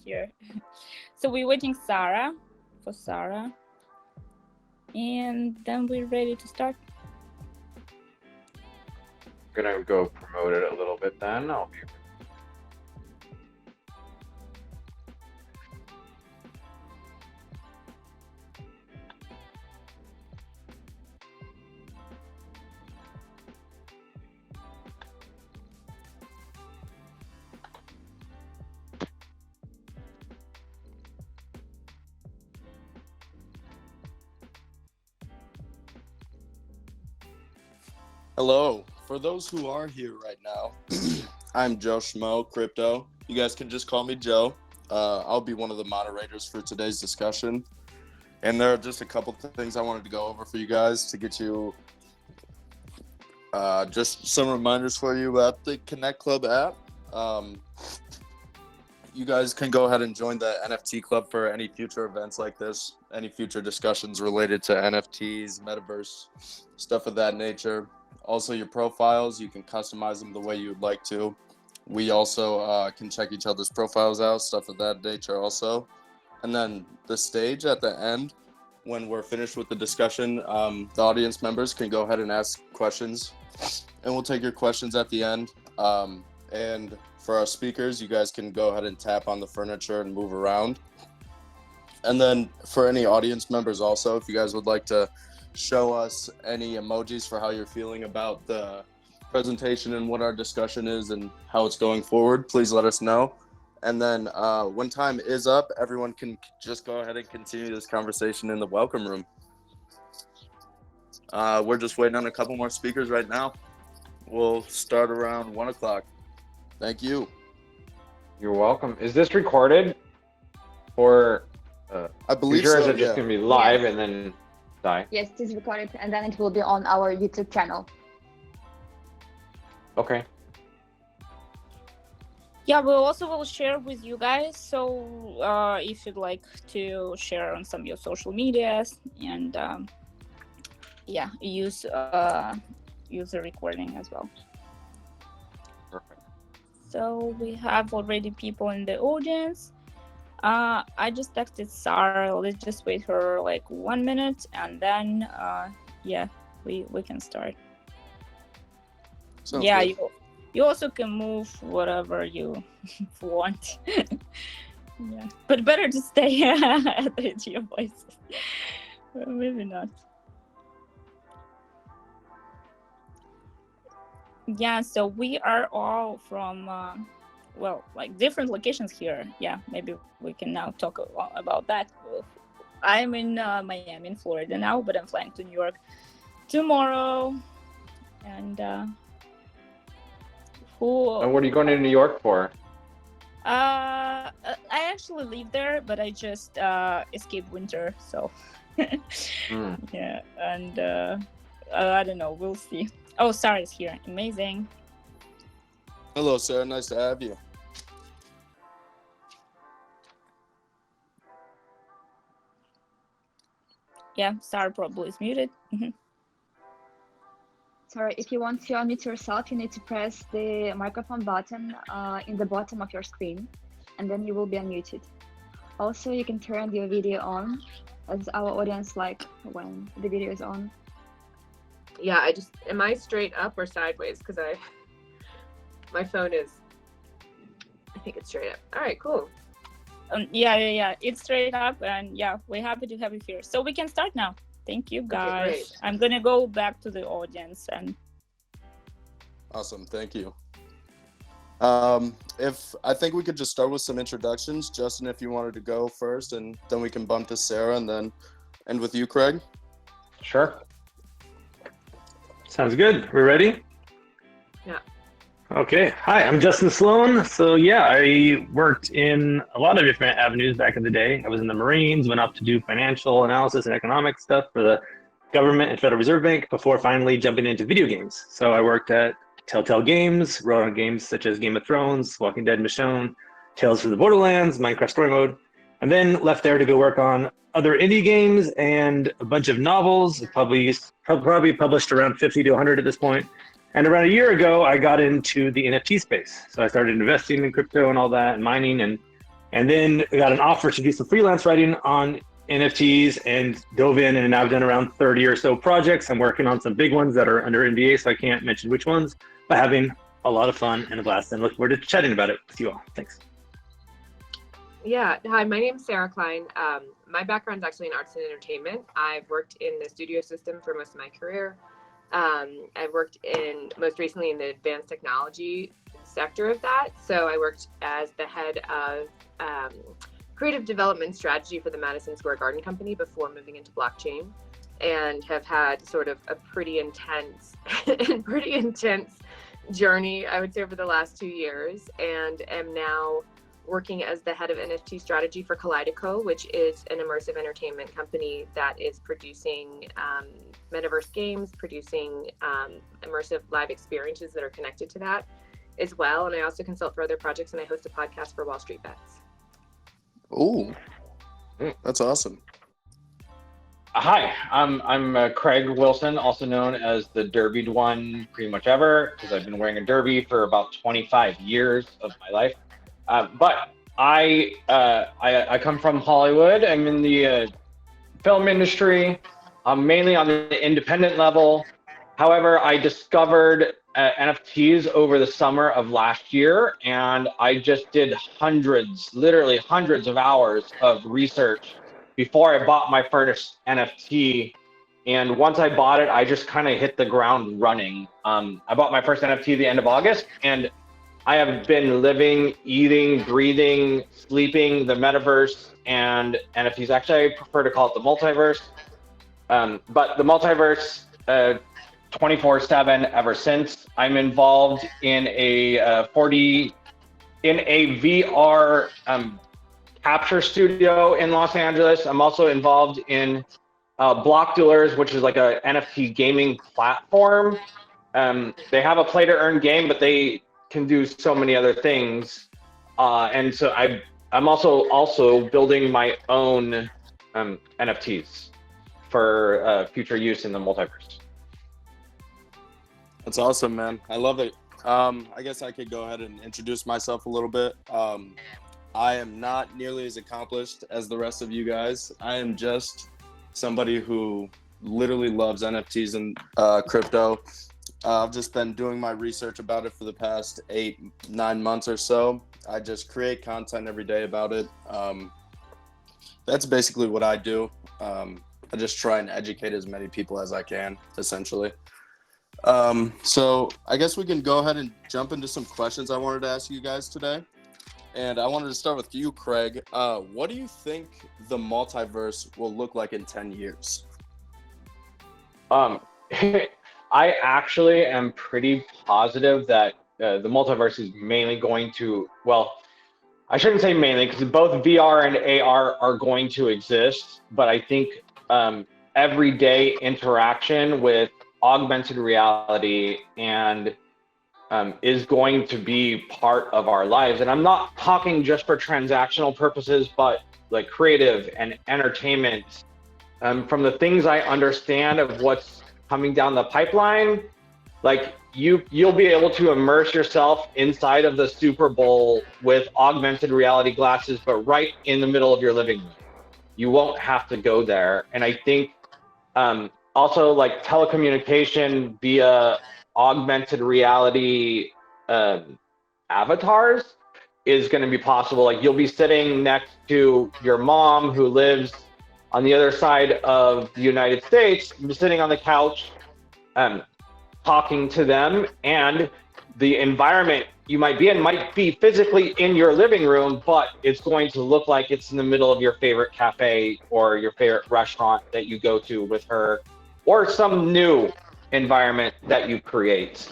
here. So we're waiting for Sarah, and then we're ready to start. I'm gonna go promote it a little bit then. I'll be Hello. For those who are here right now, I'm Joe Schmo, Crypto. You guys can just call me Joe. I'll be one of the moderators for today's discussion. And there are just a couple things I wanted to go over for you guys to get you just some reminders for you about the Connect Club app. You guys can go ahead and join the NFT Club for any future events like this, any future discussions related to NFTs, Metaverse, stuff of that nature. Also, your profiles, you can customize them the way you would like to. We also can check each other's profiles out, stuff of that nature also. And then the stage at the end, when we're finished with the discussion, the audience members can go ahead and ask questions, and we'll take your questions at the end. And for our speakers, you guys can go ahead and tap on the furniture and move around. And then for any audience members also, if you guys would like to show us any emojis for how you're feeling about the presentation and what our discussion is and how it's going forward, please let us know. And then when time is up, everyone can just go ahead and continue this conversation in the welcome room. We're just waiting on a couple more speakers right now. We'll start around 1 o'clock. Thank you. You're welcome. Is this recorded? Or I believe so, or is so, it just yeah. gonna be live and then die? Yes, it is recorded, and then it will be on our YouTube channel. Okay. Yeah, we also will share with you guys. So if you'd like to share on some of your social medias and use the recording as well. Perfect. So we have already people in the audience. I just texted Sarah. Let's just wait for like 1 minute, and then we can start. Sounds yeah, good. you also can move whatever you want. Yeah, but better to stay at your voices. Maybe not. Yeah, so we are all from different locations here. Yeah, maybe we can now talk about that. I'm in Miami, in Florida now, but I'm flying to New York tomorrow. And And what are you going to New York for? I actually live there, but I just escaped winter, so yeah. And I don't know. We'll see. Oh, Sarah's here. Amazing. Hello, Sarah. Nice to have you. Yeah, Sarah probably is muted. Sorry, if you want to unmute yourself, you need to press the microphone button in the bottom of your screen, and then you will be unmuted. Also, you can turn your video on, as our audience like when the video is on. Yeah, am I straight up or sideways? Because my phone is, I think it's straight up. All right, cool. Yeah, it's straight up, and yeah, we're happy to have you here. So we can start now. Thank you, guys. Okay, great. I'm gonna go back to the audience and. Awesome, thank you. If I think we could just start with some introductions. Justin, if you wanted to go first, and then we can bump to Sarah, and then end with you, Craig. Sure. Sounds good. We're ready? Yeah. Okay. Hi, I'm Justin Sloan. So yeah, I worked in a lot of different avenues back in the day. I was in the Marines, went off to do financial analysis and economic stuff for the government and Federal Reserve Bank before finally jumping into video games. So I worked at Telltale Games, wrote on games such as Game of Thrones, Walking Dead Michonne, Tales from the Borderlands, Minecraft Story Mode, and then left there to go work on other indie games and a bunch of novels, probably published around 50 to 100 at this point. And around a year ago, I got into the NFT space. So I started investing in crypto and all that and mining, and And then I got an offer to do some freelance writing on NFTs and dove in, and I've done around 30 or so projects. I'm working on some big ones that are under NDA, so I can't mention which ones, but having a lot of fun and a blast, and look forward to chatting about it with you all. Thanks. Yeah, hi, my name is Sarah Klein. My background is actually in arts and entertainment. I've worked in the studio system for most of my career. I've worked most recently in the advanced technology sector of that. So I worked as the head of creative development strategy for the Madison Square Garden Company before moving into blockchain, and have had sort of a pretty intense journey, I would say, over the last 2 years, and am now working as the head of NFT strategy for Kaleido, which is an immersive entertainment company that is producing metaverse games, producing immersive live experiences that are connected to that as well. And I also consult for other projects, and I host a podcast for Wall Street Bets. Ooh, that's awesome. Hi, I'm Craig Wilson, also known as the derbied one pretty much ever, because I've been wearing a derby for about 25 years of my life. But I come from Hollywood. I'm in the film industry, mainly on the independent level. However, I discovered NFTs over the summer of last year, and I just did literally hundreds of hours of research before I bought my first NFT. And once I bought it, I just kind of hit the ground running. I bought my first NFT at the end of August, and I have been living, eating, breathing, sleeping the metaverse and NFTs. Actually, I prefer to call it the multiverse. But the multiverse 24/7 ever since. I'm involved in a VR capture studio in Los Angeles. I'm also involved in Block Dealers, which is like a NFT gaming platform. They have a play to earn game, but they can do so many other things. And so I'm also building my own NFTs for future use in the multiverse. That's awesome, man. I love it. I guess I could go ahead and introduce myself a little bit. I am not nearly as accomplished as the rest of you guys. I am just somebody who literally loves NFTs and crypto. I've just been doing my research about it for the past 8-9 months or so. I just create content every day about it. That's basically what I do. I just try and educate as many people as I can, essentially. So I guess we can go ahead and jump into some questions I wanted to ask you guys today. And I wanted to start with you, Craig. What do you think the multiverse will look like in 10 years? I actually am pretty positive that the multiverse is mainly going to, well, I shouldn't say mainly, because both VR and AR are going to exist, but I think everyday interaction with augmented reality and is going to be part of our lives. And I'm not talking just for transactional purposes, but like creative and entertainment. From the things I understand of what's coming down the pipeline, like you'll be able to immerse yourself inside of the Super Bowl with augmented reality glasses, but right in the middle of your living room. You won't have to go there. And I think also like telecommunication via augmented reality avatars is going to be possible. Like you'll be sitting next to your mom who lives on the other side of the United States, sitting on the couch, talking to them, and the environment you might be in might be physically in your living room, but it's going to look like it's in the middle of your favorite cafe or your favorite restaurant that you go to with her, or some new environment that you create.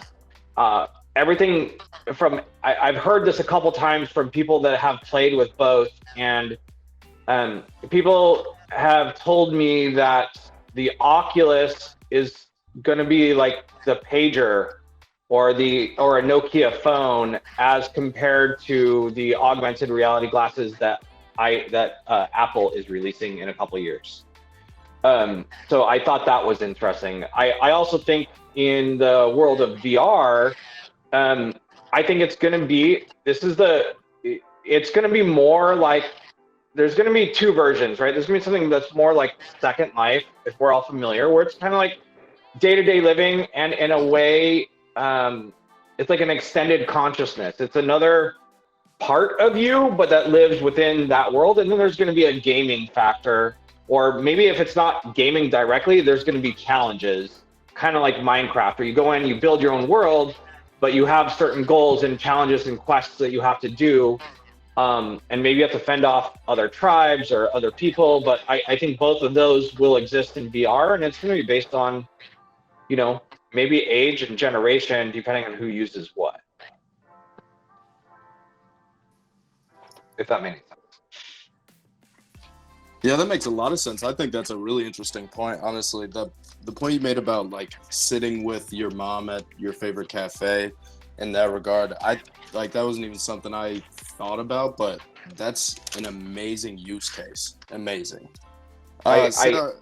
Everything from, I've heard this a couple times from people that have played with both, and people have told me that the Oculus is going to be like the pager or a Nokia phone as compared to the augmented reality glasses that Apple is releasing in a couple of years. So I thought that was interesting. I also think in the world of VR, I think it's going to be, it's going to be more like, there's going to be two versions, right? There's going to be something that's more like Second Life, if we're all familiar, where it's kind of like day-to-day living, and in a way, it's like an extended consciousness. It's another part of you, but that lives within that world. And then there's going to be a gaming factor, or maybe if it's not gaming directly, there's going to be challenges, kind of like Minecraft, where you go in, you build your own world, but you have certain goals and challenges and quests that you have to do. And maybe you have to fend off other tribes or other people, but I think both of those will exist in VR, and it's going to be based on, you know, maybe age and generation, depending on who uses what. If that makes sense. Yeah, that makes a lot of sense. I think that's a really interesting point, honestly. The point you made about like sitting with your mom at your favorite cafe, in that regard, I like that wasn't even something I thought about, but that's an amazing use case. Amazing. Sarah,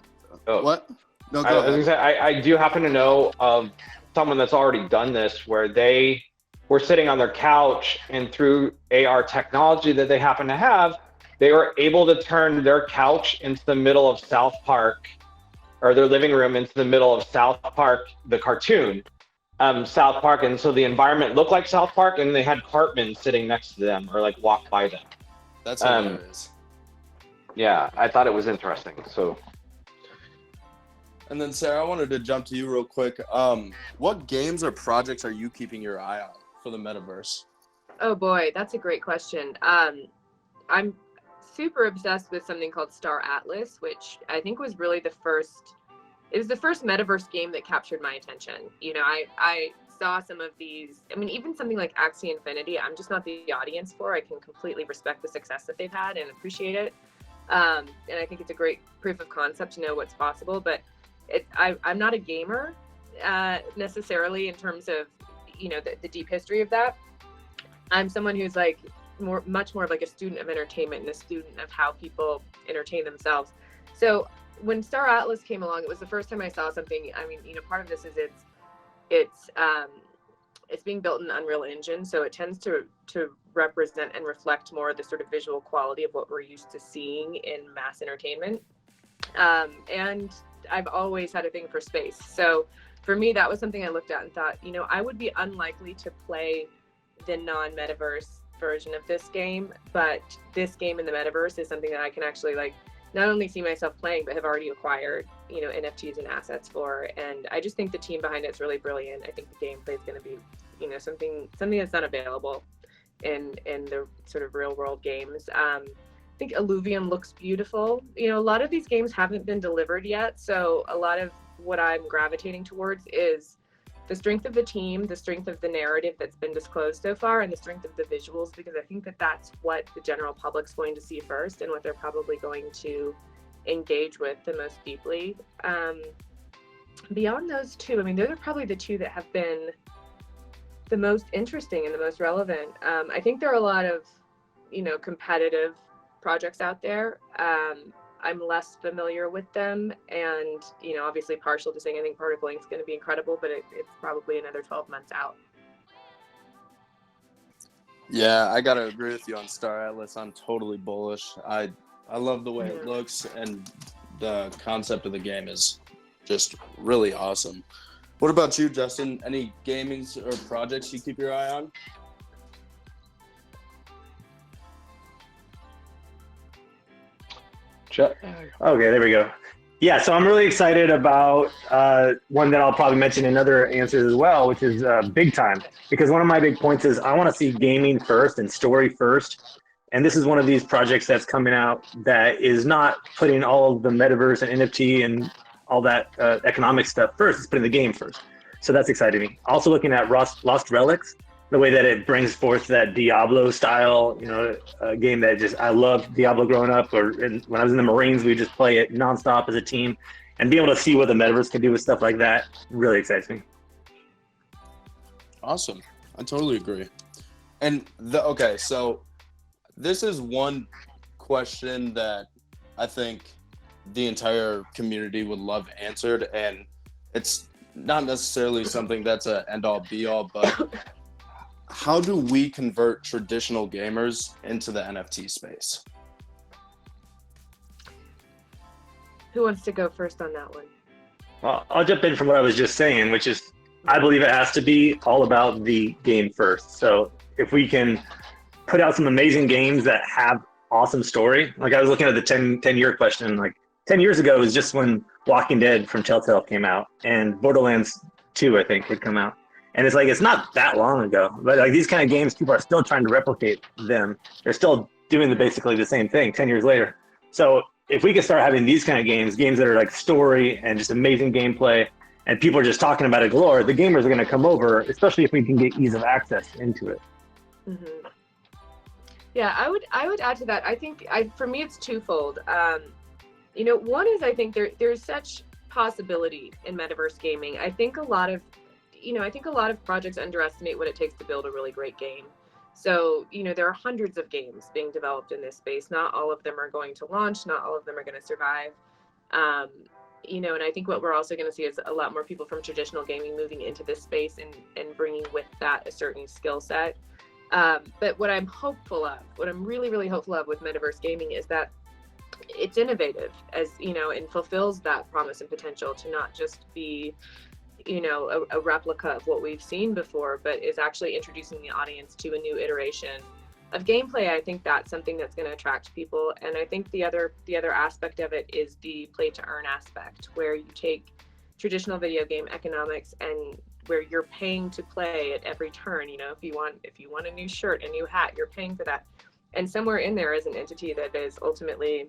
what? No, go ahead. I was gonna say, I do happen to know of someone that's already done this, where they were sitting on their couch, and through AR technology that they happen to have, they were able to turn their couch into the middle of South Park, or their living room into the middle of South Park, the cartoon, South Park. And so the environment looked like South Park, and they had Cartman sitting next to them, or like walk by them. That's hilarious. Yeah, I thought it was interesting. So. And then Sarah, I wanted to jump to you real quick. What games or projects are you keeping your eye on for the metaverse? Oh boy, that's a great question. I'm super obsessed with something called Star Atlas, which I think was really the first metaverse game that captured my attention. You know, I saw some of these, I mean, even something like Axie Infinity, I'm just not the audience for. I can completely respect the success that they've had and appreciate it. And I think it's a great proof of concept to know what's possible, but I'm not a gamer necessarily in terms of, you know, the deep history of that. I'm someone who's like much more of like a student of entertainment and a student of how people entertain themselves. So when Star Atlas came along, it was the first time I saw something. I mean, you know, part of this is it's being built in Unreal Engine, so it tends to represent and reflect more the sort of visual quality of what we're used to seeing in mass entertainment. And I've always had a thing for space. So for me, that was something I looked at and thought, you know, I would be unlikely to play the non-metaverse version of this game, but this game in the metaverse is something that I can actually like not only see myself playing, but have already acquired, you know, NFTs and assets for. And I just think the team behind it's really brilliant. I think the gameplay is going to be, you know, something that's not available in the sort of real world games. I think Illuvium looks beautiful. You know, a lot of these games haven't been delivered yet, so a lot of what I'm gravitating towards is the strength of the team, the strength of the narrative that's been disclosed so far, and the strength of the visuals, because I think that that's what the general public's going to see first and what they're probably going to engage with the most deeply. Beyond those two, I mean, those are probably the two that have been the most interesting and the most relevant. I think there are a lot of, you know, competitive projects out there. I'm less familiar with them, and, you know, obviously partial to saying I think Particle Inc. is going to be incredible, but it's probably another 12 months out. Yeah, I gotta agree with you on Star Atlas. I'm totally bullish. I love the way it looks, and the concept of the game is just really awesome. What about you, Justin? Any gamings or projects you keep your eye on? Okay, there we go. Yeah, so I'm really excited about one that I'll probably mention in other answers as well, which is Big Time. Because one of my big points is I want to see gaming first and story first. And this is one of these projects that's coming out that is not putting all of the metaverse and NFT and all that economic stuff first. It's putting the game first. So that's exciting me. Also looking at Lost Relics, the way that it brings forth that Diablo style, you know, game that just, I loved Diablo growing up, when I was in the Marines, we would just play it nonstop as a team, and be able to see what the metaverse can do with stuff like that really excites me. Awesome. I totally agree. And okay, so this is one question that I think the entire community would love answered, and it's not necessarily something that's a end all be all, but how do we convert traditional gamers into the NFT space? Who wants to go first on that one? Well, I'll jump in from what I was just saying, which is I believe it has to be all about the game first. So if we can put out some amazing games that have awesome story, like I was looking at the 10-year question, like 10 years ago was just when Walking Dead from Telltale came out, and Borderlands 2, I think, had come out. And it's like, it's not that long ago, but like these kind of games, people are still trying to replicate them. They're still doing basically the same thing 10 years later. So if we can start having these kind of games that are like story and just amazing gameplay, and people are just talking about it galore, the gamers are going to come over, especially if we can get ease of access into it. Mm-hmm. Yeah, I would add to that. I think for me it's twofold. You know, one is I think there's such possibility in metaverse gaming. I think a lot of projects underestimate what it takes to build a really great game. So, you know, there are hundreds of games being developed in this space. Not all of them are going to launch. Not all of them are going to survive. You know, and I think what we're also going to see is a lot more people from traditional gaming moving into this space and bringing with that a certain skill set. But what I'm really, really hopeful of with metaverse gaming is that it's innovative, as you know, and fulfills that promise and potential to not just be, you know, a replica of what we've seen before, but is actually introducing the audience to a new iteration of gameplay. I think that's something that's going to attract people. And I think the other aspect of it is the play to earn aspect, where you take traditional video game economics and where you're paying to play at every turn. You know, if you want a new shirt, a new hat, you're paying for that. And somewhere in there is an entity that is ultimately,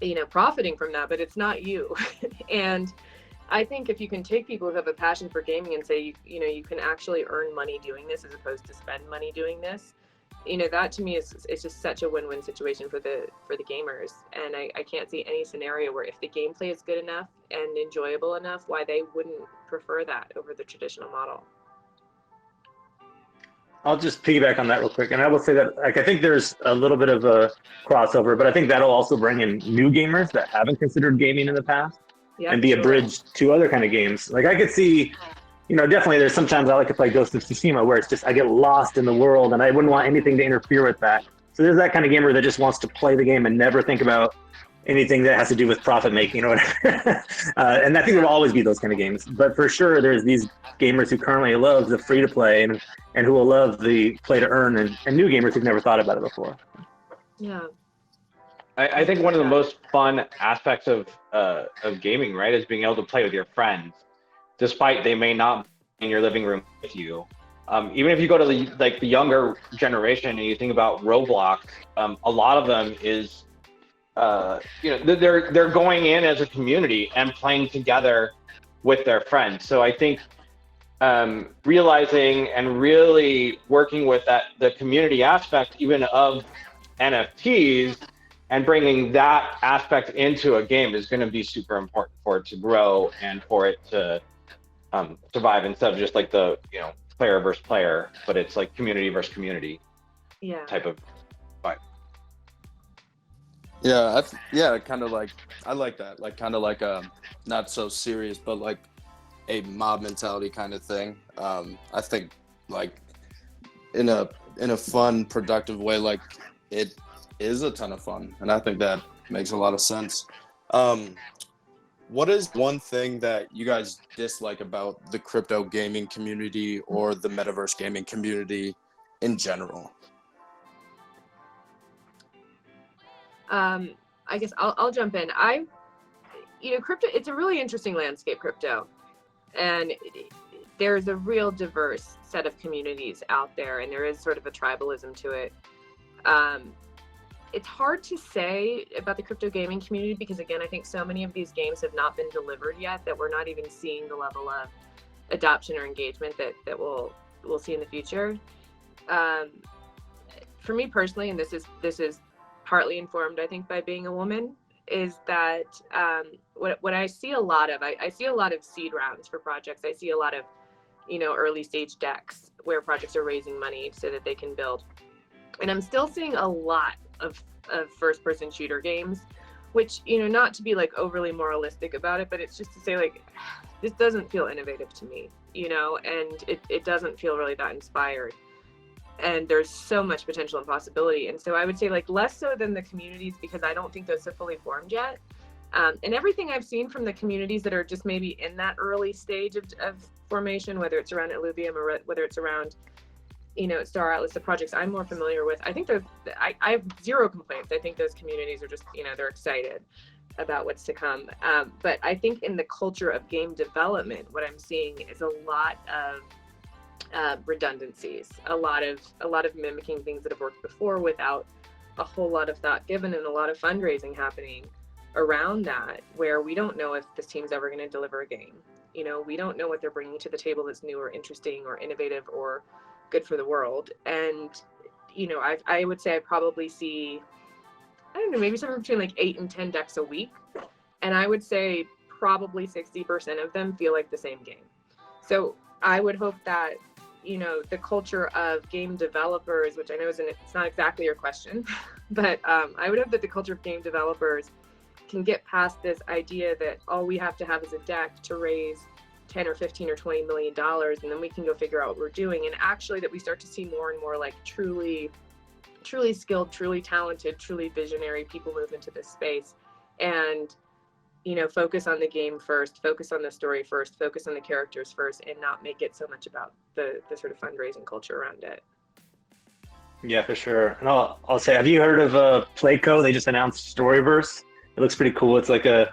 you know, profiting from that, but it's not you. And I think if you can take people who have a passion for gaming and say, you know, you can actually earn money doing this as opposed to spend money doing this, you know, that to me is just such a win-win situation for the gamers. And I can't see any scenario where if the gameplay is good enough and enjoyable enough, why they wouldn't prefer that over the traditional model. I'll just piggyback on that real quick. And I will say that, like, I think there's a little bit of a crossover, but I think that'll also bring in new gamers that haven't considered gaming in the past. Yeah, and be a bridge to other kind of games. Like I could see, you know, definitely there's sometimes I like to play Ghost of Tsushima where it's just, I get lost in the world and I wouldn't want anything to interfere with that. So there's that kind of gamer that just wants to play the game and never think about anything that has to do with profit making or whatever. And I think there will always be those kind of games. But for sure, there's these gamers who currently love the free to play and who will love the play to earn, and new gamers who've never thought about it before. Yeah. I think one of the most fun aspects of gaming, right, is being able to play with your friends, despite they may not be in your living room with you. Even if you go to the younger generation and you think about Roblox, a lot of them is, you know, they're going in as a community and playing together with their friends. So I think realizing and really working with the community aspect, even of NFTs, and bringing that aspect into a game is going to be super important for it to grow and for it to survive, instead of just like the, you know, player versus player, but it's like community versus community, type of vibe. Yeah, kind of like, I like that, like kind of like a not so serious, but like a mob mentality kind of thing. I think like in a fun, productive way, like it is a ton of fun, and I think that makes a lot of sense. What is one thing that you guys dislike about the crypto gaming community or the metaverse gaming community in general? I guess I'll jump in. You know, crypto, it's a really interesting landscape, crypto, and there's a real diverse set of communities out there, and there is sort of a tribalism to it. It's hard to say about the crypto gaming community because, again, I think so many of these games have not been delivered yet that we're not even seeing the level of adoption or engagement that we'll see in the future. For me personally, and this is partly informed, I think, by being a woman, is that what I see a lot of, I see a lot of seed rounds for projects. I see a lot of, you know, early stage decks where projects are raising money so that they can build. And I'm still seeing a lot of first person shooter games, which, you know, not to be like overly moralistic about it, but it's just to say, like, this doesn't feel innovative to me, you know, and it doesn't feel really that inspired. and there's so much potential and possibility. And so I would say like less so than the communities, because I don't think those have fully formed yet. And everything I've seen from the communities that are just maybe in that early stage of formation, whether it's around Illuvium or whether it's around, you know, Star Atlas, the projects I'm more familiar with, I think I have zero complaints. I think those communities are just, you know, they're excited about what's to come. But I think in the culture of game development, what I'm seeing is a lot of redundancies, a lot of mimicking things that have worked before without a whole lot of thought given, and a lot of fundraising happening around that, where we don't know if this team's ever going to deliver a game. You know, we don't know what they're bringing to the table that's new or interesting or innovative or good for the world. And, you know, I would say I probably see, I don't know, maybe somewhere between like 8 and 10 decks a week. And I would say probably 60% of them feel like the same game. So I would hope that, you know, the culture of game developers, which I know it's not exactly your question, but I would hope that the culture of game developers can get past this idea that all we have to have is a deck to raise 10 or 15 or 20 million dollars, and then we can go figure out what we're doing. And actually that we start to see more and more like truly skilled, truly talented, truly visionary people move into this space, and, you know, focus on the game first, focus on the story first, focus on the characters first, and not make it so much about the sort of fundraising culture around it. Yeah, for sure. And I'll say, have you heard of Playco? They just announced Storyverse. It looks pretty cool. It's like I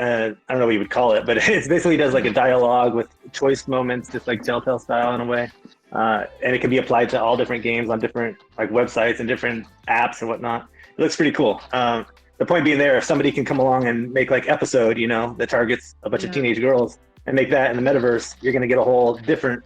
don't know what you would call it, but it basically does like a dialogue with choice moments, just like Telltale style in a way. And it can be applied to all different games on different like websites and different apps and whatnot. It looks pretty cool. The point being there, if somebody can come along and make like Episode, you know, that targets a bunch of teenage girls, and make that in the metaverse, you're going to get a whole different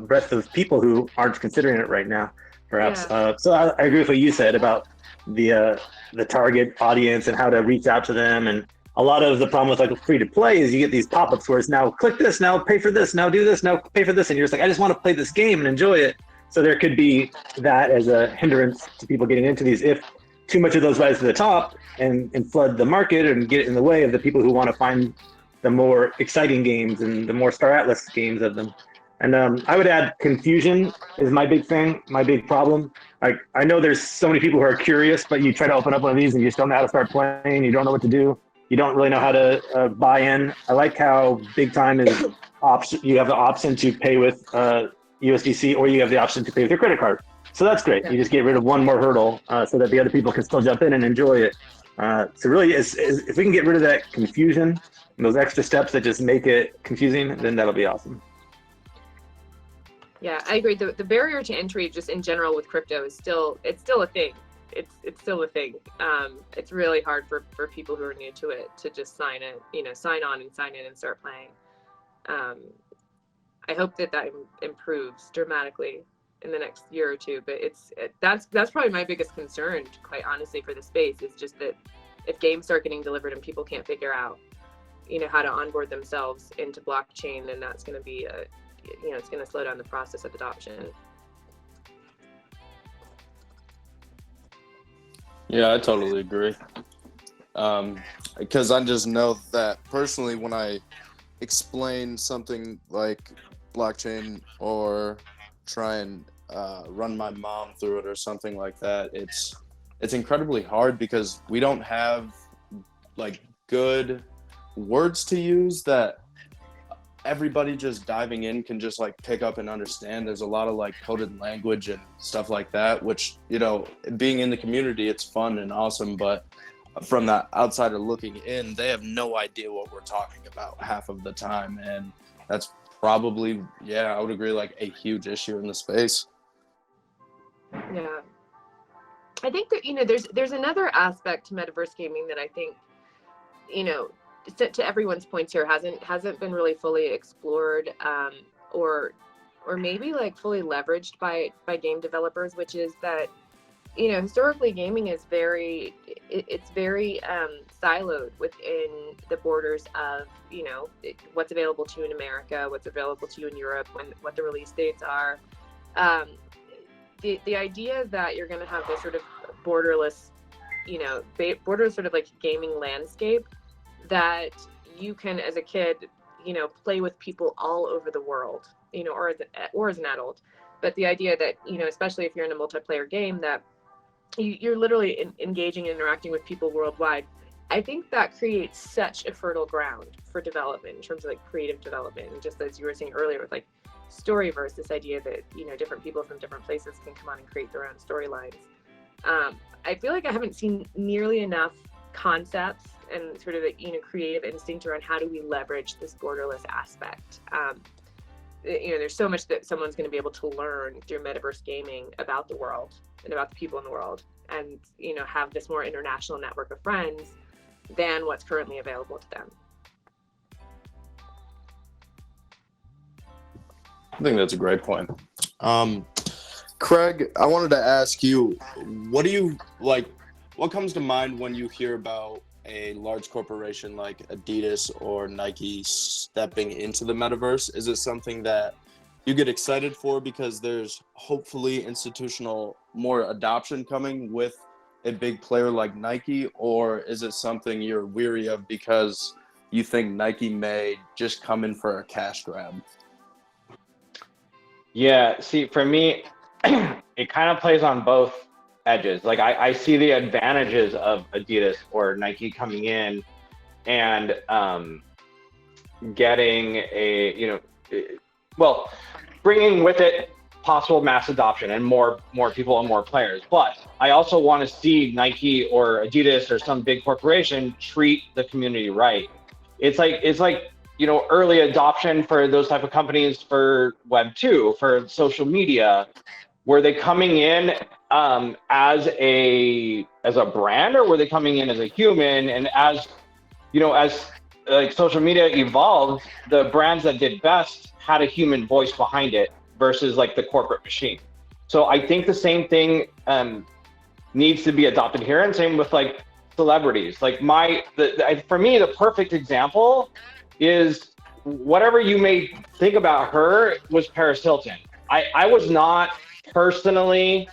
breadth of people who aren't considering it right now, perhaps. Yeah. So I agree with what you said about the target audience and how to reach out to them. And a lot of the problem with like free to play is you get these pop-ups where it's now click this, now pay for this, now do this, now pay for this. And you're just like, I just want to play this game and enjoy it. So there could be that as a hindrance to people getting into these if too much of those rise to the top and flood the market and get in the way of the people who want to find the more exciting games and the more Star Atlas games of them. And I would add confusion is my big thing, my big problem. I know there's so many people who are curious, but you try to open up one of these and you just don't know how to start playing. You don't know what to do. You don't really know how to buy in. I like how Big Time is option. You have the option to pay with USDC, or you have the option to pay with your credit card. So that's great. Yeah. You just get rid of one more hurdle so that the other people can still jump in and enjoy it. So really, if we can get rid of that confusion and those extra steps that just make it confusing, then that'll be awesome. Yeah, I agree. The barrier to entry just in general with crypto is still a thing. It's still a thing. It's really hard for people who are new to it to just sign on and sign in and start playing. I hope that improves dramatically in the next year or two, but that's probably my biggest concern, quite honestly, for the space, is just that if games start getting delivered and people can't figure out, you know, how to onboard themselves into blockchain, then that's going to be it's going to slow down the process of adoption. Yeah, I totally agree. Because I just know that personally, when I explain something like blockchain or try and run my mom through it or something like that, it's incredibly hard because we don't have like good words to use that everybody just diving in can just like pick up and understand. There's a lot of like coded language and stuff like that, which, you know, being in the community, it's fun and awesome, but from the outsider looking in, they have no idea what we're talking about half of the time. And that's probably, I would agree, like a huge issue in the space. Yeah. I think that, you know, there's another aspect to metaverse gaming that I think, you know, to everyone's points here, hasn't been really fully explored, or maybe like fully leveraged by game developers, which is that, you know, historically gaming is very siloed within the borders of, you know, what's available to you in America, what's available to you in Europe, what the release dates are. The idea that you're going to have this sort of borderless, you know, borderless sort of like gaming landscape that you can, as a kid, you know, play with people all over the world, you know, or as an adult, But the idea that, especially if you're in a multiplayer game, that you're literally engaging and interacting with people worldwide, I think that creates such a fertile ground for development in terms of like creative development. And just as you were saying earlier with like Storyverse, this idea that, different people from different places can come on and create their own storylines. I feel like I haven't seen nearly enough concepts and sort of creative instinct around how do we leverage this borderless aspect. There's so much that someone's going to be able to learn through metaverse gaming about the world and about the people in the world, and have this more international network of friends than what's currently available to them. I think that's a great point. Craig, I wanted to ask you, what comes to mind when you hear about a large corporation like Adidas or Nike stepping into the metaverse? Is it something that you get excited for because there's hopefully institutional more adoption coming with a big player like Nike, or is it something you're weary of because you think Nike may just come in for a cash grab? Yeah, see, for me, it kind of plays on both edges. Like I see the advantages of Adidas or Nike coming in and getting bringing with it possible mass adoption and more people and more players. But I also want to see Nike or Adidas or some big corporation treat the community right. It's like early adoption for those type of companies for Web 2, for social media. Were they coming in as a brand, or were they coming in as a human? And as like social media evolved, the brands that did best had a human voice behind it versus like the corporate machine. So I think the same thing needs to be adopted here, and same with like celebrities. Like for me, the perfect example is, whatever you may think about her, was Paris Hilton. I was not personally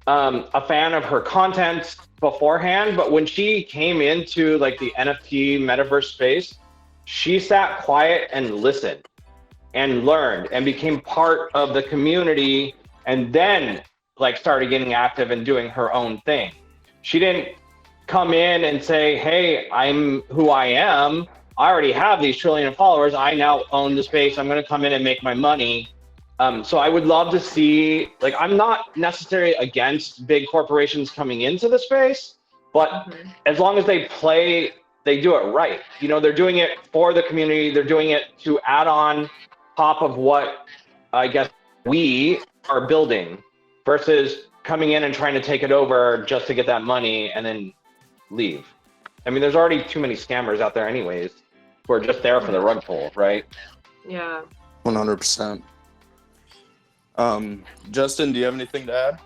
a fan of her content beforehand, but when she came into like the NFT metaverse space, she sat quiet and listened and learned and became part of the community, and then like started getting active and doing her own thing. She didn't come in and say, hey, I'm who I am. I already have these trillion followers. I now own the space. I'm going to come in and make my money. So I would love to see, like, I'm not necessarily against big corporations coming into the space, but as long as they do it right. They're doing it for the community. They're doing it to add on top of what I guess we are building, versus coming in and trying to take it over just to get that money and then leave. I mean, there's already too many scammers out there anyways, who are just there for the rug pull, right? Yeah. 100%. Justin, do you have anything to add?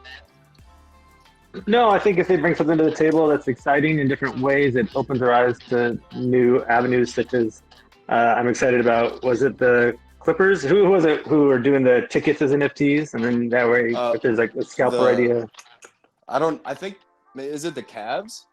No, I think if they bring something to the table that's exciting in different ways, it opens our eyes to new avenues, such as I'm excited about, was it the Clippers? Who was it who were doing the tickets as NFTs? And then that way, if there's like a scalper idea. I think, is it the Cavs?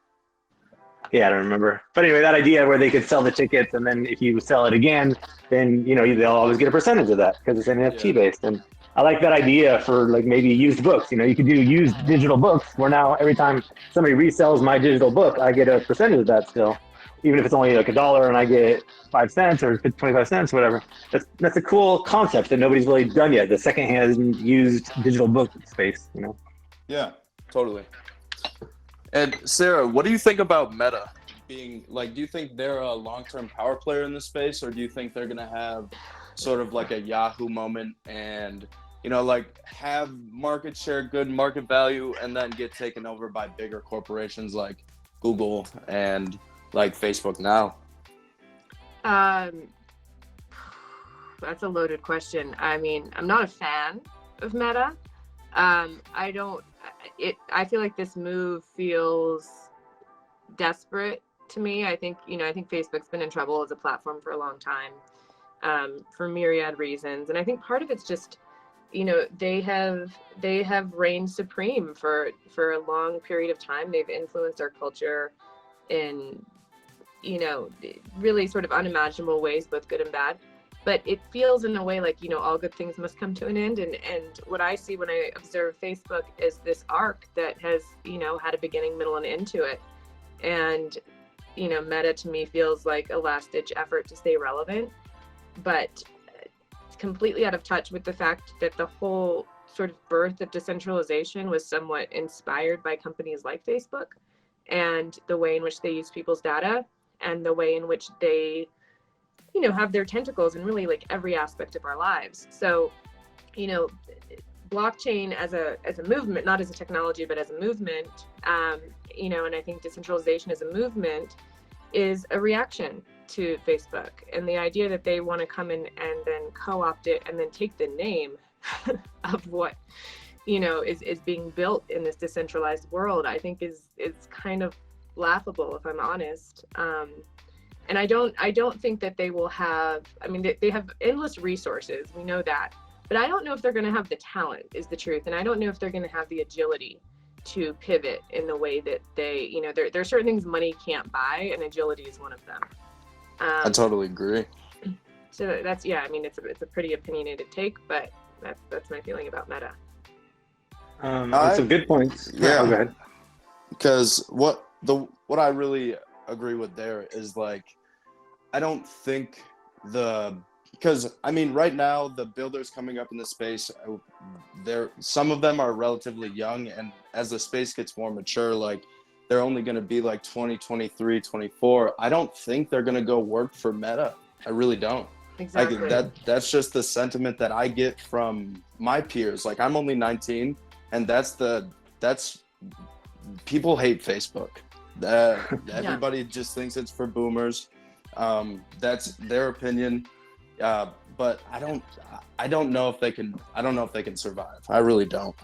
Yeah, I don't remember. But anyway, that idea where they could sell the tickets, and then if you sell it again, then they'll always get a percentage of that because it's NFT based. And I like that idea for like maybe used books. You could do used digital books where now every time somebody resells my digital book, I get a percentage of that still, even if it's only like $1 and I get 5 cents or 25 cents, whatever. That's a cool concept that nobody's really done yet. The secondhand used digital book space. Yeah, totally. And Sarah, what do you think about Meta being like? Do you think they're a long-term power player in this space, or do you think they're gonna have sort of like a Yahoo moment and like have market share, good market value, and then get taken over by bigger corporations like Google and like Facebook now? That's a loaded question. I mean, I'm not a fan of Meta. I feel like this move feels desperate to me. I think Facebook's been in trouble as a platform for a long time, for myriad reasons. And I think part of it's just, they have reigned supreme for a long period of time. They've influenced our culture in, really sort of unimaginable ways, both good and bad. but it feels in a way like, all good things must come to an end. And what I see when I observe Facebook is this arc that has, had a beginning, middle, and end to it. And, Meta to me feels like a last ditch effort to stay relevant, but completely out of touch with the fact that the whole sort of birth of decentralization was somewhat inspired by companies like Facebook and the way in which they use people's data and the way in which they, have their tentacles in really like every aspect of our lives. So, blockchain as a movement, not as a technology, but as a movement, and I think decentralization as a movement is a reaction to Facebook. And the idea that they want to come in and then co-opt it and then take the name of what, is being built in this decentralized world, I think is kind of laughable, if I'm honest. And I don't think that they will have, they have endless resources, we know that, but I don't know if they're going to have the talent, is the truth. And I don't know if they're going to have the agility to pivot in the way that they, there are certain things money can't buy, and agility is one of them. I totally agree. So that's, it's a pretty opinionated take, but that's my feeling about Meta. Some good points. Yeah. Go ahead. Because what I really agree with there is like, I don't think because right now the builders coming up in the space, some of them are relatively young, and as the space gets more mature, like they're only going to be like 20, 23, 24. I don't think they're going to go work for Meta. I really don't. Exactly. Like that's just the sentiment that I get from my peers. Like I'm only 19, and that's people hate Facebook. Everybody just thinks it's for boomers. That's their opinion. But I don't know if they can survive. I really don't.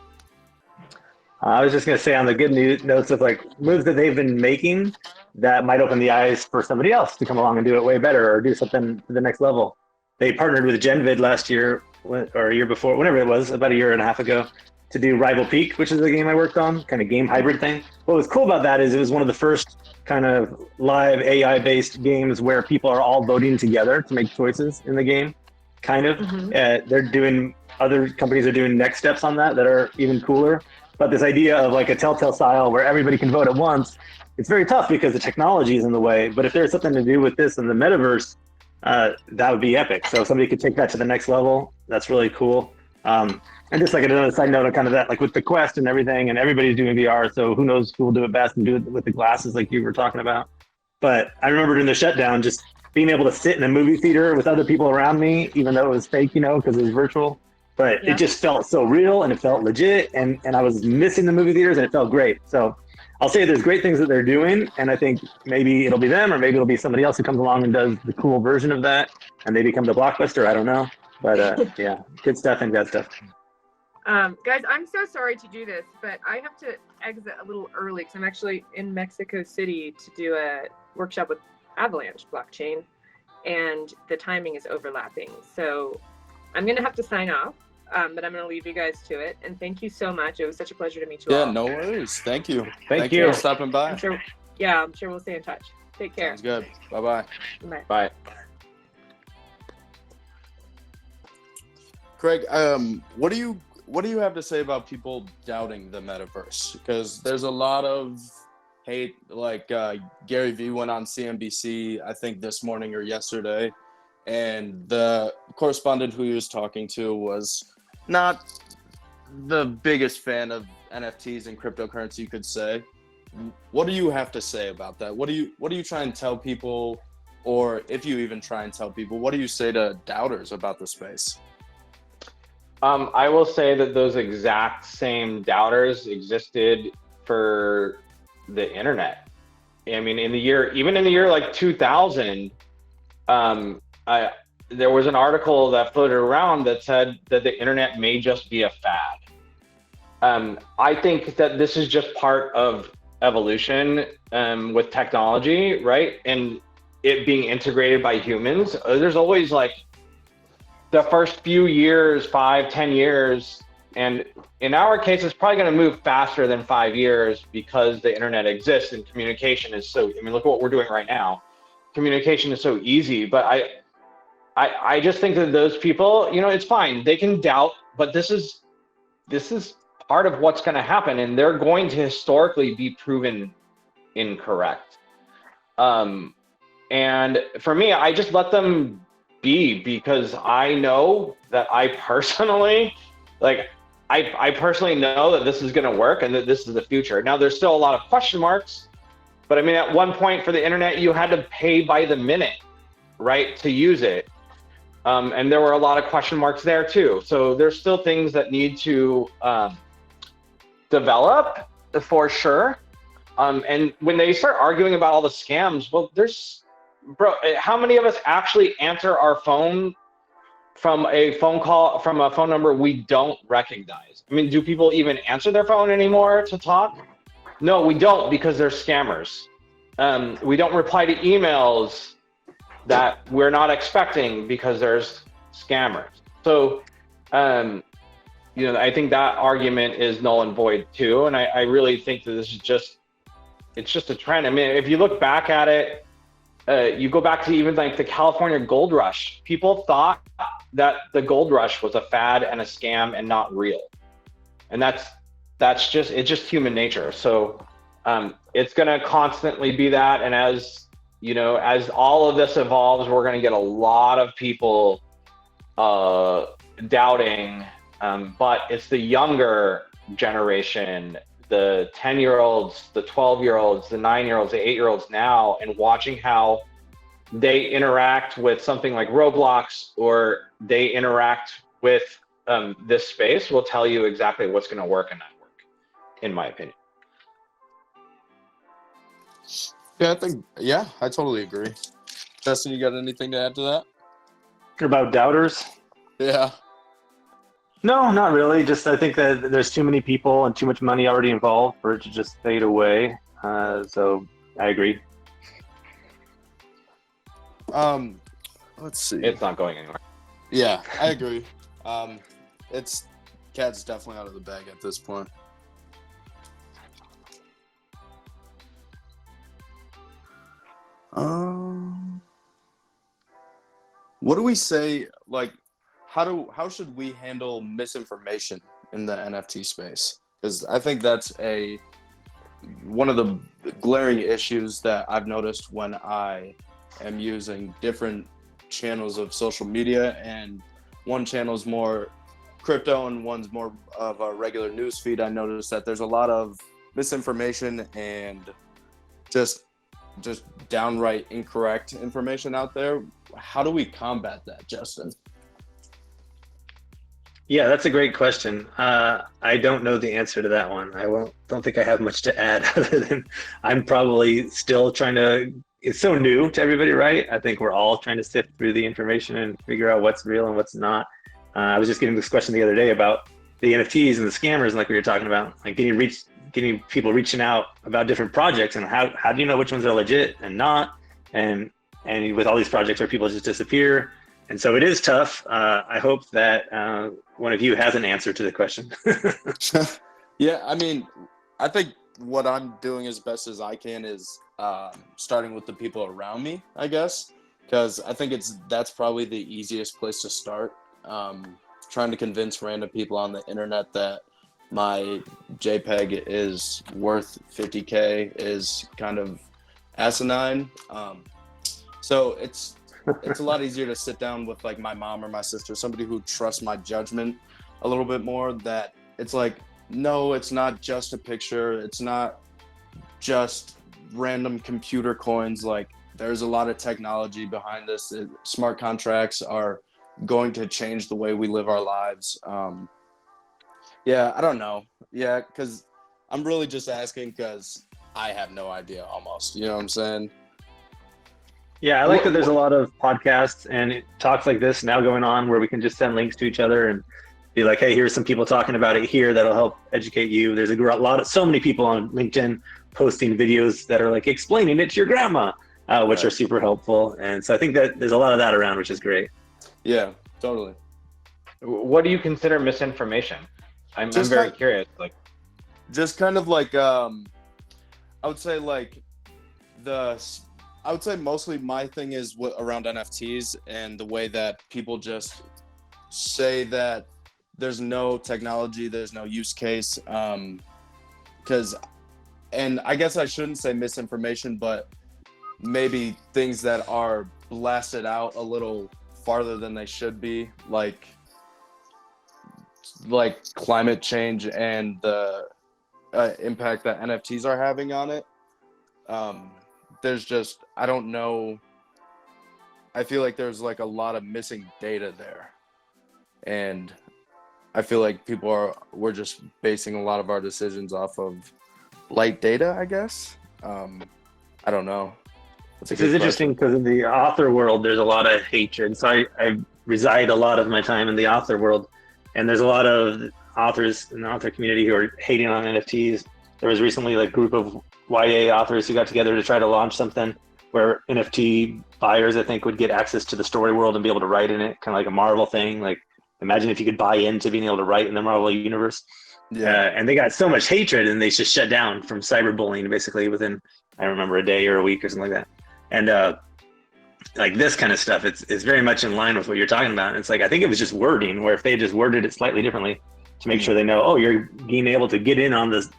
I was just going to say on the good notes of like moves that they've been making that might open the eyes for somebody else to come along and do it way better or do something to the next level. They partnered with Genvid last year or a year before, whenever it was, about a year and a half ago, to do Rival Peak, which is a game I worked on, kind of game hybrid thing. What was cool about that is it was one of the first kind of live AI-based games where people are all voting together to make choices in the game, kind of. Mm-hmm. Other companies are doing next steps on that are even cooler. But this idea of like a Telltale style where everybody can vote at once, it's very tough because the technology is in the way. But if there's something to do with this in the metaverse, that would be epic. So if somebody could take that to the next level, that's really cool. And just like another side note of kind of that, like with the Quest and everything, and everybody's doing VR, so who knows who will do it best and do it with the glasses like you were talking about. But I remember during the shutdown, just being able to sit in a movie theater with other people around me, even though it was fake, because it was virtual. But it just felt so real and it felt legit, and I was missing the movie theaters and it felt great. So I'll say there's great things that they're doing, and I think maybe it'll be them or maybe it'll be somebody else who comes along and does the cool version of that and they become the blockbuster. I don't know. But yeah, good stuff and bad stuff. Guys, I'm so sorry to do this, but I have to exit a little early because I'm actually in Mexico City to do a workshop with Avalanche blockchain, and the timing is overlapping. So I'm going to have to sign off, but I'm going to leave you guys to it. And thank you so much. It was such a pleasure to meet you all. Yeah, no worries. Thank you. Thank you for stopping by. I'm sure we'll stay in touch. Take care. Sounds good. Bye-bye. Bye. Bye. Craig, what do you have to say about people doubting the metaverse? Because there's a lot of hate. Like Gary Vee went on CNBC, I think this morning or yesterday, and the correspondent who he was talking to was not the biggest fan of NFTs and cryptocurrency, you could say. What do you have to say about that? What do you try and tell people, or if you even try and tell people, what do you say to doubters about the space? I will say that those exact same doubters existed for the internet. I mean, even in the year like 2000, there was an article that floated around that said that the internet may just be a fad. I think that this is just part of evolution with technology, right? And it being integrated by humans. There's always like the first few years, 5-10 years, and in our case, it's probably going to move faster than 5 years because the internet exists and communication is look at what we're doing right now. Communication is so easy, but I just think that those people, you know, it's fine. They can doubt, but this is part of what's going to happen, and they're going to historically be proven incorrect. And for me, I just let them be, because I know that I personally know that this is going to work and that this is the future. Now, there's still a lot of question marks, but I mean, at one point for the internet, you had to pay by the minute, right, to use it. And there were a lot of question marks there too. So there's still things that need to develop for sure. And when they start arguing about all the scams, well, how many of us actually answer our phone from a phone call from a phone number we don't recognize? I mean, do people even answer their phone anymore to talk? No, we don't, because they're scammers. We don't reply to emails that we're not expecting because there's scammers. So, you know, I think that argument is null and void too. And I really think that this is it's just a trend. I mean, if you look back at it, you go back to even like the California gold rush. People thought that the gold rush was a fad and a scam and not real. And it's just human nature. So it's gonna constantly be that. And as you know, as all of this evolves, we're gonna get a lot of people doubting, but it's the younger generation, the 10-year-olds, the 12-year-olds, the 9-year-olds, the 8-year-olds now, and watching how they interact with something like Roblox, or they interact with this space, will tell you exactly what's going to work and not work, in my opinion. Yeah, I totally agree. Justin, you got anything to add to that? About doubters? Yeah. No, not really. Just I think that there's too many people and too much money already involved for it to just fade away. So I agree. Let's see. It's not going anywhere. Yeah, I agree. Cat's definitely out of the bag at this point. What do we say, like, how should we handle misinformation in the NFT space? Because I think that's one of the glaring issues that I've noticed when I am using different channels of social media, and one channel is more crypto and one's more of a regular news feed. I noticed that there's a lot of misinformation and just downright incorrect information out there. How do we combat that, Justin? Yeah, that's a great question. I don't know the answer to that one. Don't think I have much to add other than I'm probably still trying to. It's so new to everybody, right? I think we're all trying to sift through the information and figure out what's real and what's not. I was just getting this question the other day about the NFTs and the scammers, like we were talking about, like getting people reaching out about different projects, and how do you know which ones are legit and not? And with all these projects where people just disappear. And so it is tough. I hope that one of you has an answer to the question. Yeah, I mean, I think what I'm doing as best as I can is starting with the people around me, I guess, because I think that's probably the easiest place to start. Trying to convince random people on the internet that my JPEG is worth 50K is kind of asinine. So it's a lot easier to sit down with like my mom or my sister, somebody who trusts my judgment a little bit more, that it's like, no, it's not just a picture. It's not just random computer coins. Like, there's a lot of technology behind this. Smart contracts are going to change the way we live our lives. Yeah, I don't know. Yeah, because I'm really just asking because I have no idea almost. You know what I'm saying? Yeah, I like that there's a lot of podcasts and talks like this now going on where we can just send links to each other and be like, hey, here's some people talking about it here that'll help educate you. There's so many people on LinkedIn posting videos that are like explaining it to your grandma, which are super helpful. And so I think that there's a lot of that around, which is great. Yeah, totally. What do you consider misinformation? I'm very curious. Like, just kind of like, I would say like I would say mostly my thing is around NFTs and the way that people just say that there's no technology, there's no use case. And I guess I shouldn't say misinformation, but maybe things that are blasted out a little farther than they should be, like climate change and the impact that NFTs are having on it. There's just, I don't know. I feel like there's like a lot of missing data there. And I feel like we're just basing a lot of our decisions off of light data, I guess. I don't know. This is interesting because in the author world, there's a lot of hatred. So I reside a lot of my time in the author world, and there's a lot of authors in the author community who are hating on NFTs. There was recently like a group of YA authors who got together to try to launch something where NFT buyers, I think, would get access to the story world and be able to write in it, kind of like a Marvel thing. Like, imagine if you could buy into being able to write in the Marvel universe. Yeah. And they got so much hatred, and they just shut down from cyberbullying basically within, I don't remember, a day or a week or something like that. And like this kind of stuff, it's very much in line with what you're talking about. It's like, I think it was just wording, where if they just worded it slightly differently to make sure they know, oh, you're being able to get in on this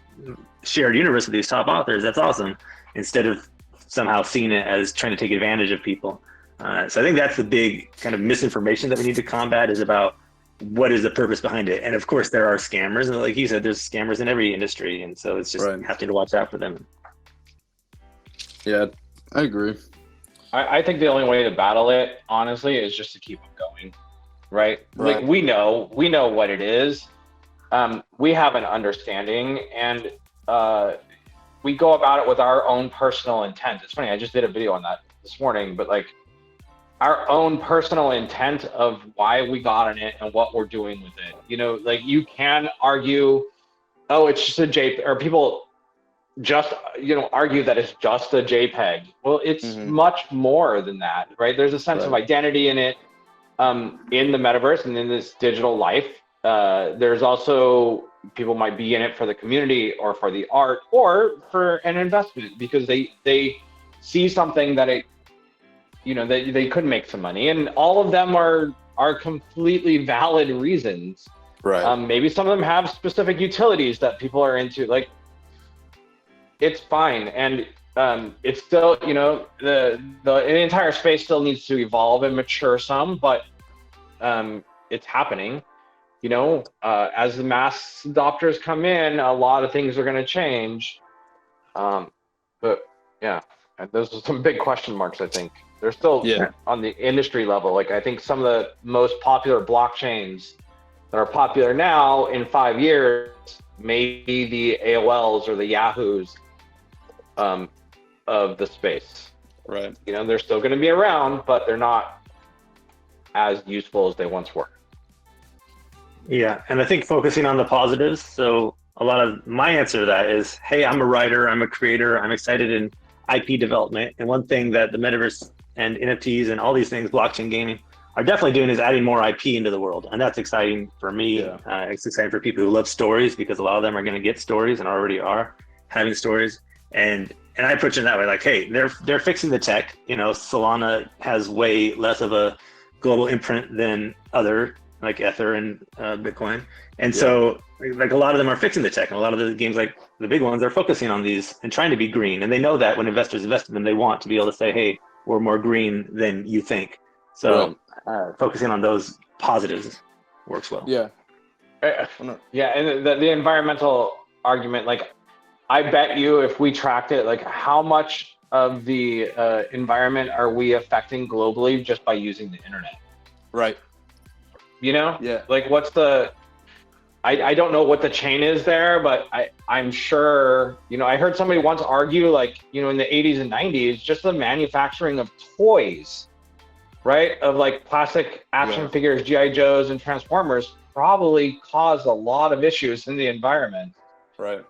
shared universe with these top authors, that's awesome, instead of somehow seeing it as trying to take advantage of people. So I think that's the big kind of misinformation that we need to combat, is about what is the purpose behind it. And of course there are scammers, and like you said, there's scammers in every industry, and so it's just having to watch out for them. Yeah, I agree. I think the only way to battle it, honestly, is just to keep it going, right? Like we know what it is. We have an understanding, and we go about it with our own personal intent. It's funny, I just did a video on that this morning, but like our own personal intent of why we got on it and what we're doing with it. You know, like you can argue, oh, it's just a JPEG, or people just, argue that it's just a JPEG. Well, it's much more than that, right? There's a sense of identity in it, in the metaverse and in this digital life. There's also, people might be in it for the community or for the art or for an investment because they see something that they could make some money, and all of them are completely valid reasons. Right. Maybe some of them have specific utilities that people are into. Like, it's fine, and it's still, the entire space still needs to evolve and mature some, but it's happening. As the mass adopters come in, a lot of things are going to change. But yeah, those are some big question marks, I think. They're still on the industry level. Like, I think some of the most popular blockchains that are popular now in 5 years may be the AOLs or the Yahoos of the space. Right. They're still going to be around, but they're not as useful as they once were. Yeah, and I think focusing on the positives. So a lot of my answer to that is, hey, I'm a writer, I'm a creator, I'm excited in IP development. And one thing that the metaverse and NFTs and all these things, blockchain gaming, are definitely doing is adding more IP into the world. And that's exciting for me. Yeah. It's exciting for people who love stories, because a lot of them are going to get stories and already are having stories. And I approach it that way, like, hey, they're fixing the tech. Solana has way less of a global imprint than other, like Ether and Bitcoin. And so like a lot of them are fixing the tech, and a lot of the games, like the big ones, are focusing on these and trying to be green. And they know that when investors invest in them, they want to be able to say, hey, we're more green than you think. So focusing on those positives works well. Yeah. Yeah. And the environmental argument, like, I bet you if we tracked it, like, how much of the environment are we affecting globally just by using the internet? Right. Yeah. Like, what's I don't know what the chain is there, but I'm sure, I heard somebody once argue, like, in the 80s and 90s, just the manufacturing of toys, right? Of like plastic action figures, G.I. Joes and Transformers probably caused a lot of issues in the environment. Right.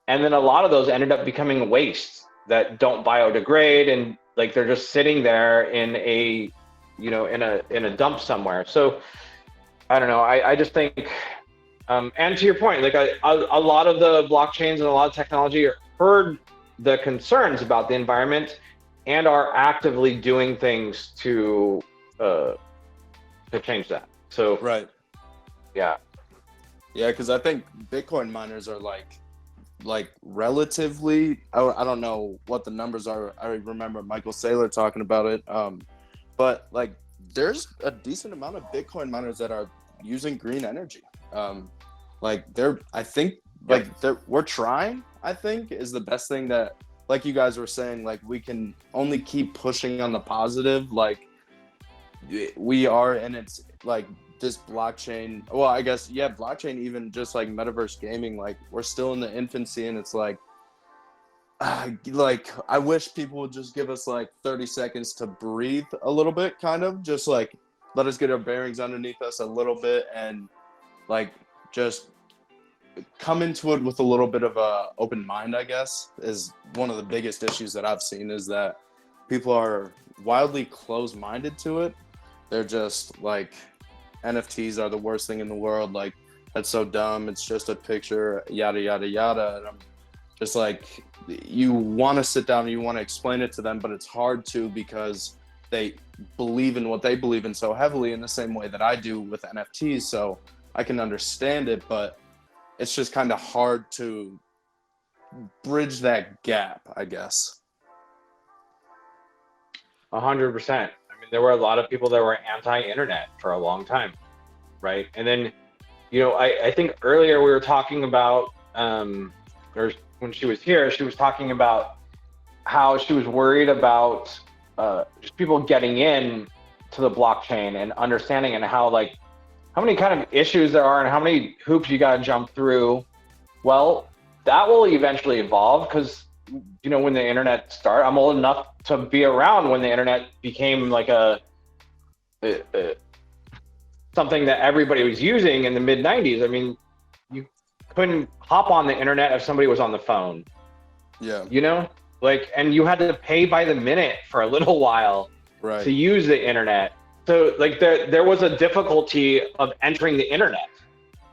And then a lot of those ended up becoming waste that don't biodegrade, and like they're just sitting there in a in a dump somewhere. So I don't know. I just think, and to your point, like a lot of the blockchains and a lot of technology heard the concerns about the environment and are actively doing things to change that. So Right. yeah. Yeah, because I think Bitcoin miners are like relatively, I don't know what the numbers are. I remember Michael Saylor talking about it. But like there's a decent amount of Bitcoin miners that are using green energy. Like I think like we're trying, I think is the best thing that, like you guys were saying, like we can only keep pushing on the positive. Like we are, and it's like this blockchain, well, I guess, yeah, blockchain, even just like metaverse gaming, like we're still in the infancy, and it's like I wish people would just give us like 30 seconds to breathe a little bit, kind of just like let us get our bearings underneath us a little bit, and like just come into it with a little bit of a open mind, I guess, is one of the biggest issues that I've seen, is that people are wildly closed-minded to it. They're just like, NFTs are the worst thing in the world. Like, that's so dumb. It's just a picture, yada, yada, yada. And I'm just like, you want to sit down and you want to explain it to them, but it's hard to, because they believe in what they believe in so heavily, in the same way that I do with NFTs. So I can understand it, but it's just kind of hard to bridge that gap, I guess. 100%. I mean, there were a lot of people that were anti-internet for a long time, right? And then, you know, I think earlier we were talking about, or when she was here, she was talking about how she was worried about just people getting in to the blockchain and understanding, and how many kind of issues there are and how many hoops you got to jump through. Well, that will eventually evolve, because, you know, when the internet started, I'm old enough to be around when the internet became like something that everybody was using in the mid 90s. I mean, you couldn't hop on the internet if somebody was on the phone. Yeah. You know, like, and you had to pay by the minute for a little while Right. to use the internet. So like there was a difficulty of entering the internet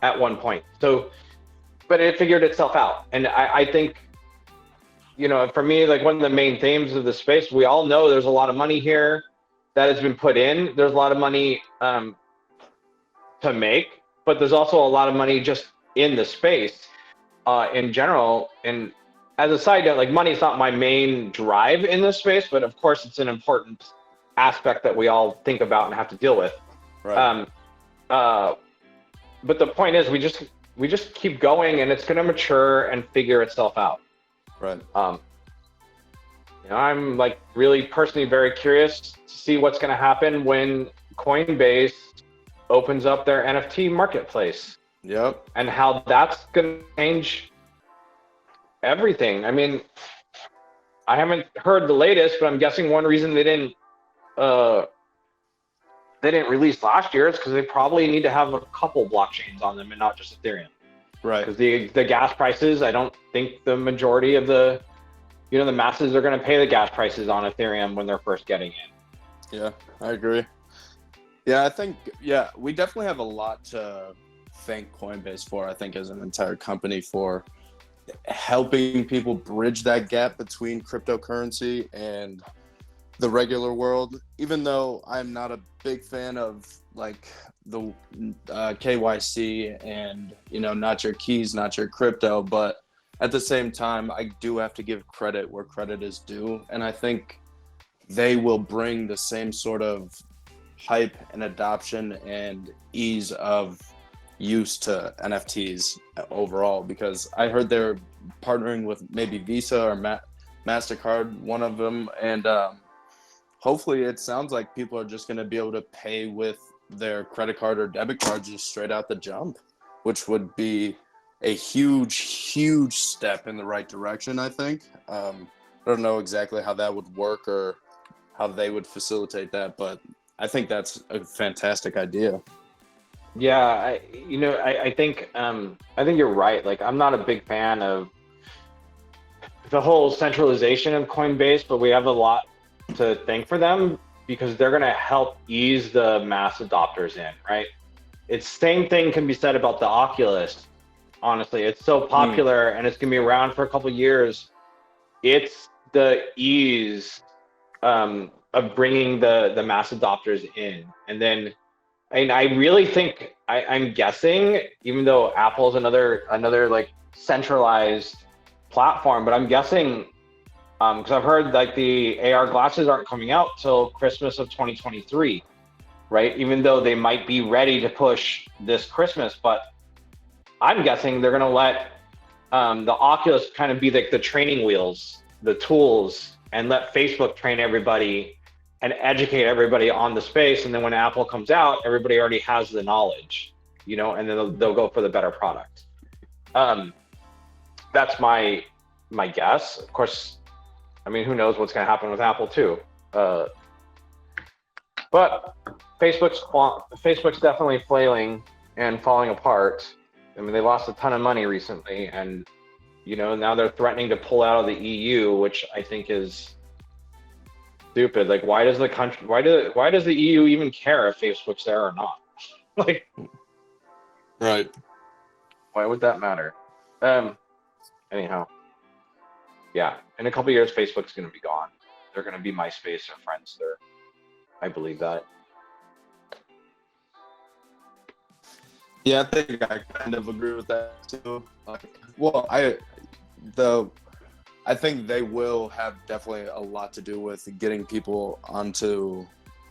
at one point. So, but it figured itself out. And I think, you know, for me, like one of the main themes of the space, we all know there's a lot of money here that has been put in. There's a lot of money to make, but there's also a lot of money just in the space in general. And as a side note, like, money is not my main drive in this space, but of course it's an important aspect that we all think about and have to deal with. Right. But the point is, we just keep going, and it's going to mature and figure itself out. Right. You know, I'm like really personally very curious to see what's going to happen when Coinbase opens up their NFT marketplace. Yep. And how that's going to change everything. I mean, I haven't heard the latest, but I'm guessing one reason they didn't release last year is because they probably need to have a couple blockchains on them and not just Ethereum. Right. Because the gas prices, I don't think the majority of the masses are going to pay the gas prices on Ethereum when they're first getting in. Yeah, I agree. Yeah, I think, yeah, we definitely have a lot to thank Coinbase for, I think, as an entire company, for helping people bridge that gap between cryptocurrency and the regular world. Even though I'm not a big fan of like the KYC and, you know, not your keys, not your crypto, but at the same time, I do have to give credit where credit is due. And I think they will bring the same sort of hype and adoption and ease of use to NFTs overall, because I heard they're partnering with maybe Visa or MasterCard, one of them. And hopefully it sounds like people are just going to be able to pay with their credit card or debit card just straight out the jump, which would be a huge step in the right direction, I think. I don't know exactly how that would work or how they would facilitate that, but I think that's a fantastic idea. Yeah, I think you're right. Like, I'm not a big fan of the whole centralization of Coinbase, but we have a lot to thank for them, because they're going to help ease the mass adopters in, right? It's same thing can be said about the Oculus. Honestly, it's so popular and it's going to be around for a couple of years. It's the ease of bringing the mass adopters in. And then I really think I'm guessing, even though Apple's another like centralized platform, but I'm guessing because I've heard like the AR glasses aren't coming out till Christmas of 2023, right? Even though they might be ready to push this Christmas, but I'm guessing they're gonna let the Oculus kind of be like the training wheels, the tools, and let Facebook train everybody and educate everybody on the space. And then when Apple comes out, everybody already has the knowledge, you know, and then they'll go for the better product. That's my guess. Of course, I mean, who knows what's going to happen with Apple too. But Facebook's definitely flailing and falling apart. I mean, they lost a ton of money recently, and you know, now they're threatening to pull out of the EU, which I think is stupid. Like, why does the EU even care if Facebook's there or not? Like, Right. why would that matter? Anyhow, yeah, in a couple of years, Facebook's going to be gone. They're going to be MySpace or Friendster. I believe that. Yeah, I think I kind of agree with that too. Well, I think they will have definitely a lot to do with getting people onto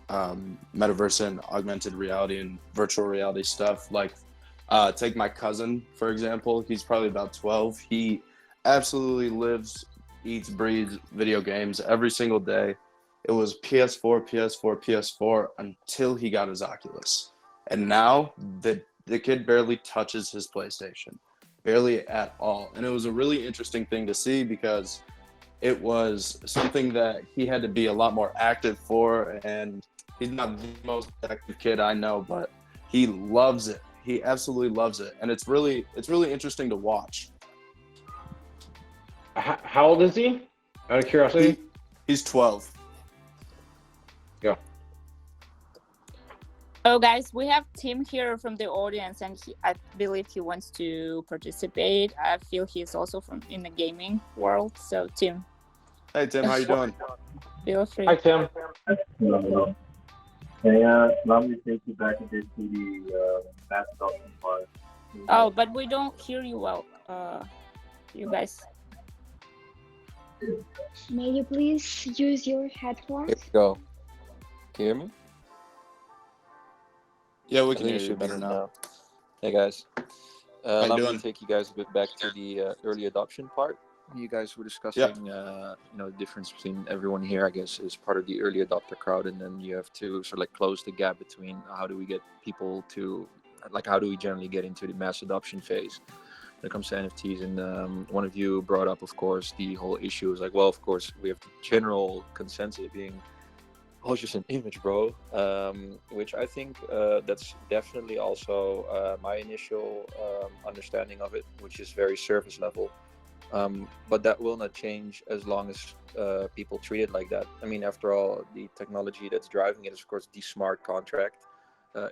metaverse and augmented reality and virtual reality stuff. Like, take my cousin, for example. He's probably about 12. He absolutely lives, eats, breathes video games every single day. It was PS4 until he got his Oculus. And now the kid barely touches his PlayStation. Barely at all. And it was a really interesting thing to see because it was something that he had to be a lot more active for, and he's not the most active kid I know, but he loves it. He absolutely loves it, and it's really interesting to watch. How old is he? Out of curiosity. He's 12. Go. Oh, guys, we have Tim here from the audience, and I believe he wants to participate. I feel he's also in the gaming world. So, Tim. Hey, Tim, how you doing? Feel free. Hi, Tim. Hey, allow me to take you back into the mass adoption part. Oh, but we don't hear you well, you guys. May you please use your headphones? Here we go. Can you hear me? Yeah, we I can think hear it you should be better now. Hey guys. you Allow me doing? to take you guys a bit back to the early adoption part. You guys were discussing, the difference between everyone here, I guess, is part of the early adopter crowd, and then you have to sort of like close the gap between how do we get people to, like, how do we generally get into the mass adoption phase when it comes to NFTs. And one of you brought up, of course, the whole issue is like, well, of course, we have the general consensus being, oh, it's just an image, bro. Which I think that's definitely also my initial understanding of it, which is very surface level. But that will not change as long as people treat it like that. I mean, after all, the technology that's driving it is, of course, the smart contract.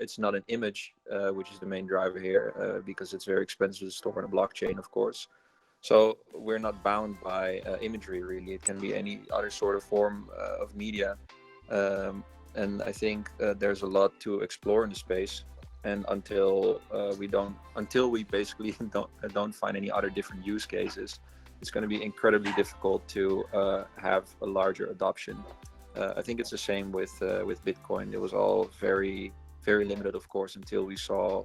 It's not an image, which is the main driver here, because it's very expensive to store on a blockchain, of course. So we're not bound by imagery, really. It can be any other sort of form of media. And I think there's a lot to explore in the space. And until we basically don't find any other different use cases, it's going to be incredibly difficult to have a larger adoption. I think it's the same with Bitcoin. It was all very, very limited, of course, until we saw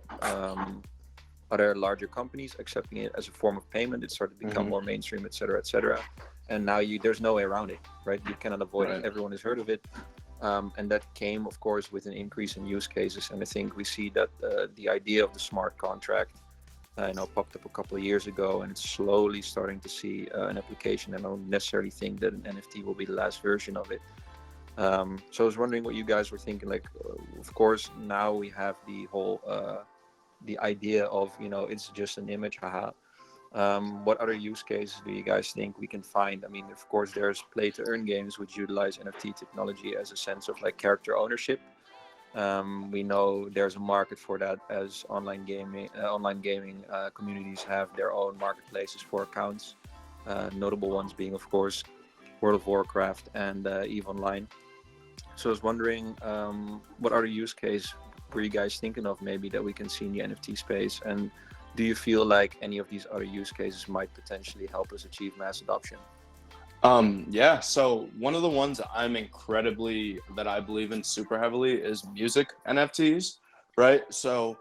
other larger companies accepting it as a form of payment. It started to become more mainstream, et cetera, et cetera. And now there's no way around it, right? You cannot avoid it. Everyone has heard of it. And that came, of course, with an increase in use cases. And I think we see that the idea of the smart contract popped up a couple of years ago, and it's slowly starting to see an application. I don't necessarily think that an NFT will be the last version of it. So I was wondering what you guys were thinking. Like, of course, now we have the whole, the idea of, it's just an image, haha. What other use cases do you guys think we can find? I mean, of course, there's play to earn games which utilize NFT technology as a sense of like character ownership. We know there's a market for that, as online gaming communities have their own marketplaces for accounts. Notable ones being, of course, World of Warcraft and EVE Online. So I was wondering, what other use case were you guys thinking of maybe that we can see in the NFT space? And do you feel like any of these other use cases might potentially help us achieve mass adoption? Yeah, so one of the ones that I believe in super heavily is music NFTs, right? So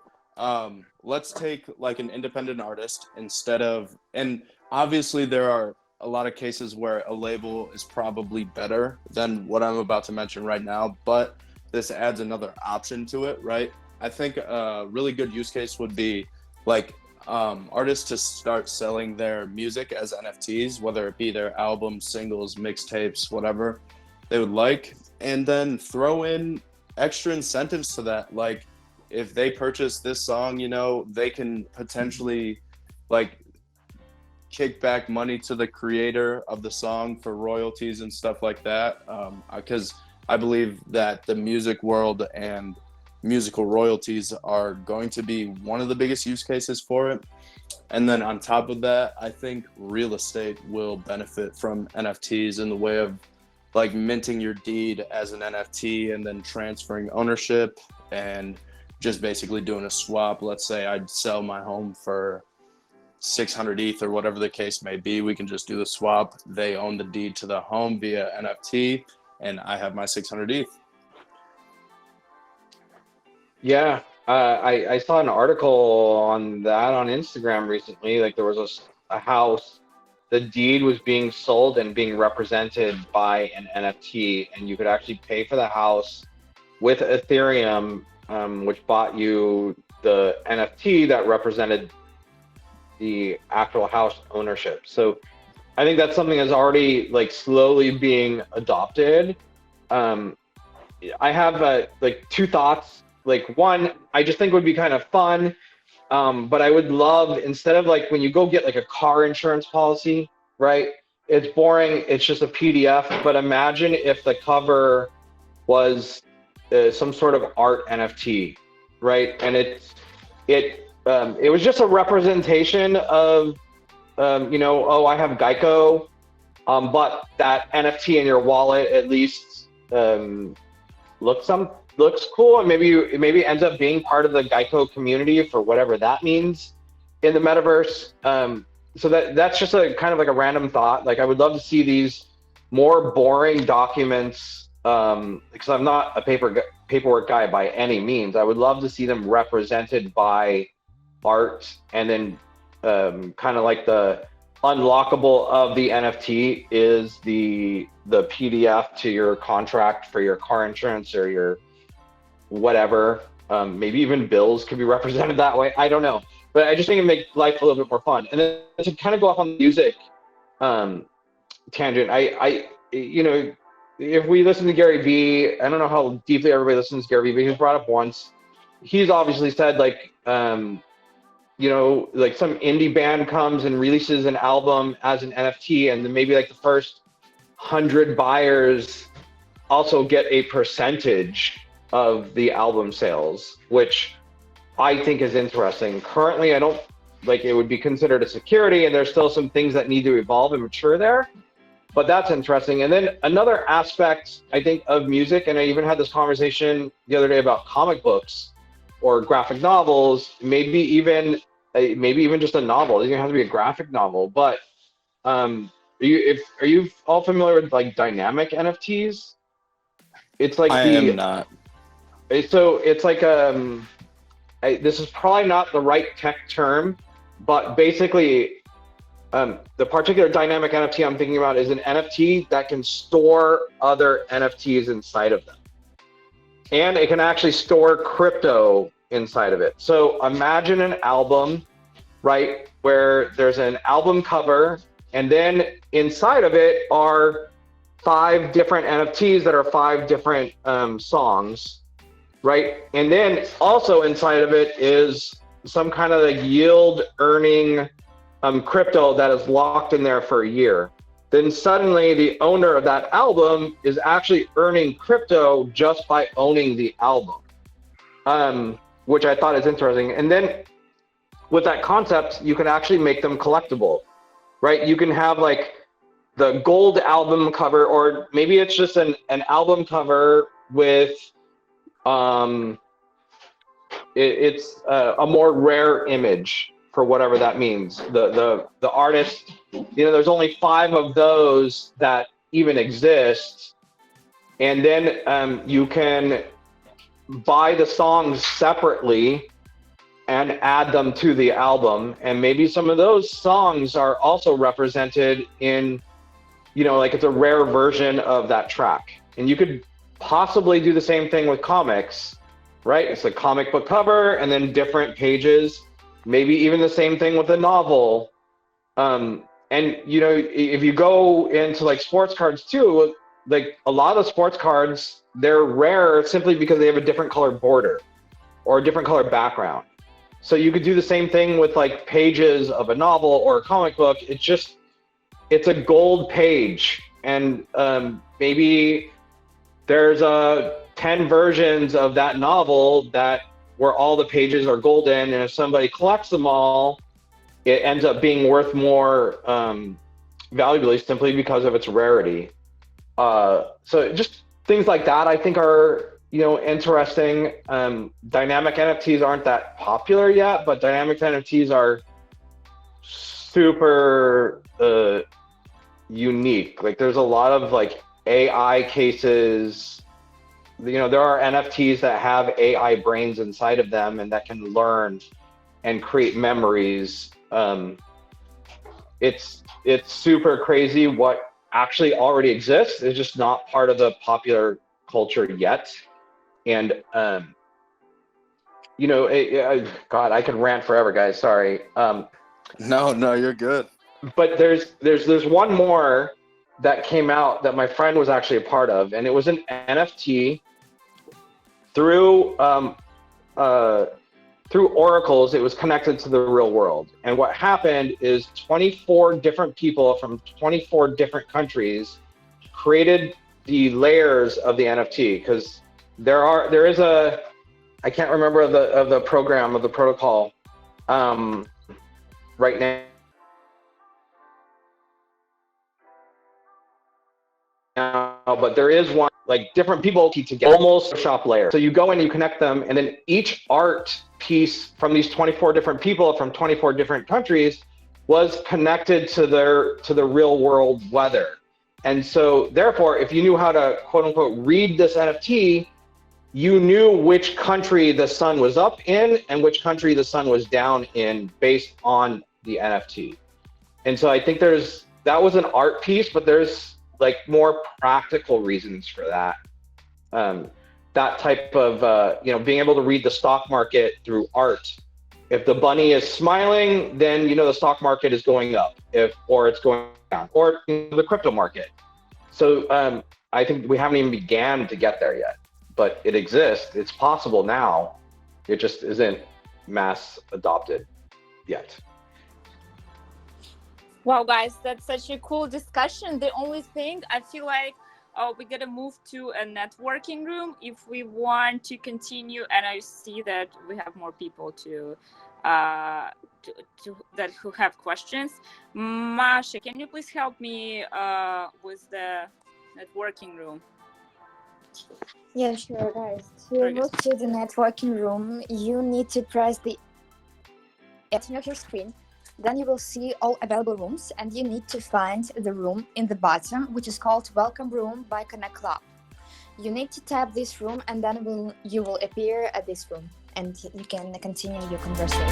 let's take like an independent artist and obviously there are a lot of cases where a label is probably better than what I'm about to mention right now, but this adds another option to it, right? I think a really good use case would be like artists to start selling their music as NFTs, whether it be their albums, singles, mixtapes, whatever they would like, and then throw in extra incentives to that. Like if they purchase this song, you know, they can potentially like kick back money to the creator of the song for royalties and stuff like that. Because I believe that the music world and musical royalties are going to be one of the biggest use cases for it. And then on top of that, I think real estate will benefit from NFTs in the way of like minting your deed as an NFT and then transferring ownership and just basically doing a swap. Let's say I'd sell my home for 600 ETH or whatever the case may be. We can just do the swap. They own the deed to the home via NFT and I have my 600 ETH. Yeah, I saw an article on that on Instagram recently. Like there was a house, the deed was being sold and being represented by an NFT, and you could actually pay for the house with Ethereum, which bought you the NFT that represented the actual house ownership. So I think that's something that's already like slowly being adopted. I have like two thoughts. Like one, I just think would be kind of fun, but I would love, instead of like when you go get like a car insurance policy, right? It's boring, it's just a PDF, but imagine if the cover was some sort of art NFT, right? And it was just a representation of, you know, oh, I have Geico, but that NFT in your wallet at least looks cool, and maybe ends up being part of the Geico community for whatever that means in the metaverse. So that's just a kind of like a random thought. Like I would love to see these more boring documents, because I'm not a paperwork guy by any means. I would love to see them represented by art, and then kind of like the unlockable of the NFT is the PDF to your contract for your car insurance or your whatever. Maybe even bills could be represented that way. I don't know, but I just think it makes life a little bit more fun. And then to kind of go off on the music tangent, I you know, if we listen to Gary Vee, I don't know how deeply everybody listens to Gary Vee, but he was brought up once. He's obviously said like, you know, like some indie band comes and releases an album as an NFT, and then maybe like the first 100 buyers also get a percentage of the album sales, which I think is interesting. Currently, I don't like it would be considered a security, and there's still some things that need to evolve and mature there, but that's interesting. And then another aspect, I think, of music, and I even had this conversation the other day about comic books or graphic novels, maybe even just a novel. It doesn't have to be a graphic novel, but are you all familiar with like dynamic NFTs? It's like I am not. So it's like this is probably not the right tech term, but basically the particular dynamic NFT I'm thinking about is an NFT that can store other NFTs inside of them, and it can actually store crypto inside of it. So imagine an album, right, where there's an album cover, and then inside of it are 5 different NFTs that are 5 different songs, right? And then also inside of it is some kind of like yield earning crypto that is locked in there for a year. Then suddenly the owner of that album is actually earning crypto just by owning the album, which I thought is interesting. And then with that concept, you can actually make them collectible, right? You can have like the gold album cover, or maybe it's just an album cover with it's a more rare image, for whatever that means. The artist, there's only 5 of those that even exist, and then you can buy the songs separately and add them to the album, and maybe some of those songs are also represented in, like it's a rare version of that track. And you could possibly do the same thing with comics, right? It's a comic book cover and then different pages, maybe even the same thing with a novel. And if you go into like sports cards too, like a lot of sports cards, they're rare simply because they have a different color border or a different color background. So you could do the same thing with like pages of a novel or a comic book. It's a gold page, and maybe there's 10 versions of that novel where all the pages are golden, and if somebody collects them all, it ends up being worth more valuably simply because of its rarity. So just things like that I think are interesting. Dynamic NFTs aren't that popular yet, but dynamic NFTs are super unique. Like there's a lot of like AI cases. There are NFTs that have AI brains inside of them and that can learn and create memories. It's super crazy what actually already exists. It's just not part of the popular culture yet. And God, I could rant forever, guys. Sorry. No, you're good. But there's one more that came out that my friend was actually a part of, and it was an NFT through oracles. It was connected to the real world. And what happened is 24 different people from 24 different countries created the layers of the NFT, because there is I can't remember of the program of the protocol right now, but there is one, like different people together, almost shop layer. So you go and you connect them, and then each art piece from these 24 different people from 24 different countries was connected to the real world weather. And so therefore, if you knew how to quote unquote read this NFT, you knew which country the sun was up in and which country the sun was down in based on the NFT. And so I think that was an art piece, but there's like more practical reasons for that. That type of, being able to read the stock market through art. If the bunny is smiling, then the stock market is going up, or it's going down, or the crypto market. So I think we haven't even began to get there yet, but it exists. It's possible now. It just isn't mass adopted yet. Wow, guys, that's such a cool discussion. The only thing I feel like we gotta move to a networking room if we want to continue. And I see that we have more people who have questions. Masha, can you please help me with the networking room? Yeah, sure, guys. To move to the networking room, you need to press the button of your screen. Then you will see all available rooms, and you need to find the room in the bottom, which is called Welcome Room by Connect Club. You need to tap this room, and then you will appear at this room, and you can continue your conversation.